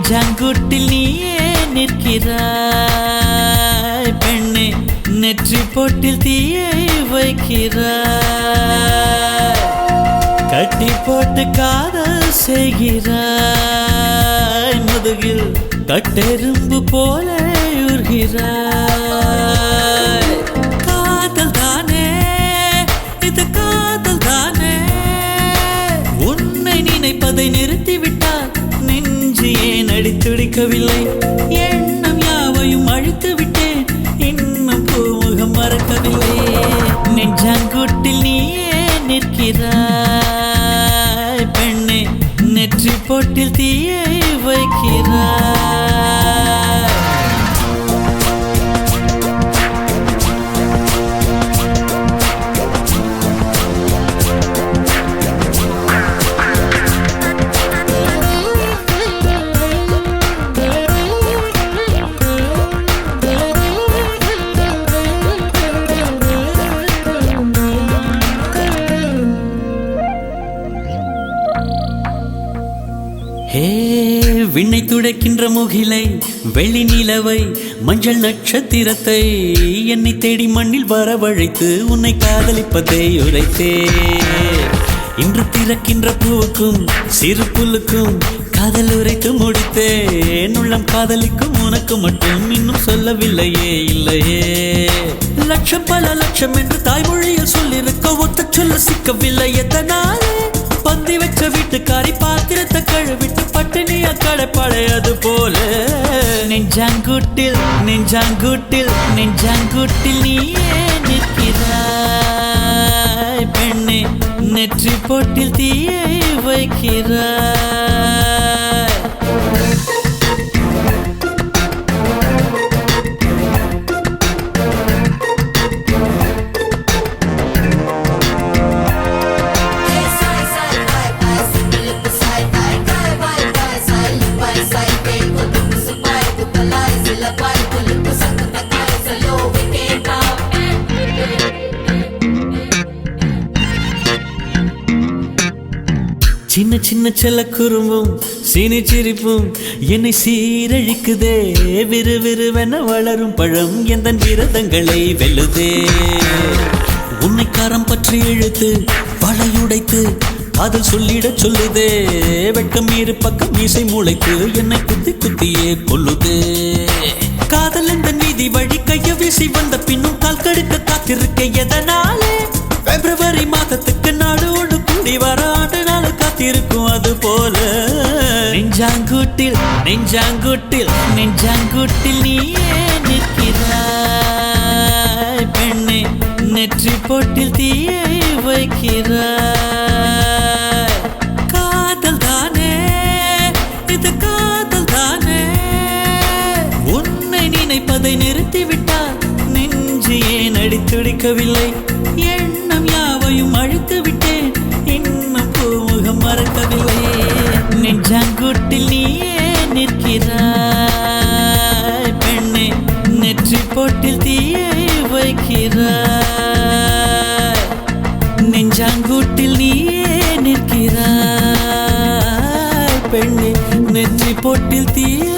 நெஞ்சாங்குட்டில் நீயே நிற்கிறாய் பெண்ணே, நெற்றி பொட்டில் தீயை வைக்கிறாய், கட்டி போட்டு காதல் செய்கிறாய், முதுகில் கட்டெரும்பு போல உருகிறாய். காதல் தானே இது, காதல் தானே, உன்னை நினைப்பதை நிறுத்திவிட்டால் நெஞ்சு ஏன் அடித்துடிக்கவில்லை, எண்ணம் யாவையும் அழித்து விட்டேன், இன்னும் பூமுகம் மறக்கவில்லை. நெஞ்சாங்குட்டில் நீயே நிற்கிறாய் பெண்ணே, நெற்றி பொட்டில் தீயை வைக்கிறாய். விண்ணை துடைக்கின்ற முகிலை, வெள்ளி நிலவை, மஞ்சள் நட்சத்திரத்தை என்னை தேடி மண்ணில் வரவழைத்து உன்னை காதலிப்பதை உரைத்தே. இன்று பிறக்கின்ற பூவுக்கும் சிறு புல்லுக்கும் காதல் உரைத்து முடித்தேன். உள்ளம் காதலிக்கும் உனக்கு மட்டும் இன்னும் சொல்லவில்லையே, இல்லையே. லட்சம் பல லட்சம் என்று தாய்மொழியில் சொல்லிருக்க ஒத்த சொல்ல சிக்கவில்லை. எத்தனாலே பந்தி வச்ச வீட்டுக்காரி பாத்திரத்தை கழுவிட்டு பட்டினிய கடைப்படையது போல நெஞ்சாங்குட்டில் நெஞ்சாங்குட்டில் நெஞ்சாங்குட்டில் நீயே நிற்கிறாய் பெண்ணே, நெற்றி பொட்டில் தீயை வைக்கிறாய். சின்ன சின்ன செல்ல குறும்பும் சீனி சிரிப்பும் என்னை சீரழிக்குதே. விறுவிறுவென வளரும் பழம் எந்த விரதங்களை வெல்லுதே. உன்னை காரம் பற்றி இழுத்து வளையுடைத்து காதல் சொல்லிட சொல்லுதே. வெட்கம் இரு பக்கம் மீசை முளைத்து என்னை குத்தி குத்தியே கொல்லுதே. காதல் எந்த நீதி வழி கைய வீசி வந்த பின்னும் கால் கடுக்க காத்திருக்க எதனாலே. பிப்ரவரி மாதத்துக்கு நாடு ஒன்று கூடி வர ஆண்டு நாள் காத்திருக்கும் அது போல நெஞ்சாங்குட்டில் நெஞ்சாங்குட்டில் நெஞ்சாங்குட்டில் நீயே நிற்கிறாய் பெண்ணே, நெற்றி பொட்டில் தீயை வைக்கிறாய். காதல் தானே இது, காதல் தானே, உன்னை நினைப்பதை நிறுத்திவிட்டால் நெஞ்சு ஏன் அடித்துடிக்கவில்லை, எண்ணம் யாவையும் அழித்து விட்டேன், இன்னும் பூமுகம் மறக்கவில்லை. நெஞ்சாங்குட்டில் நீயே நிற்கிறாய் பெண்ணே, நெற்றி பொட்டில் தீயை வைக்கிறாய். நெஞ்சாங்குட்டில் நீயே நிற்கிறாய் பெண்ணே, நெற்றி பொட்டில் தீயை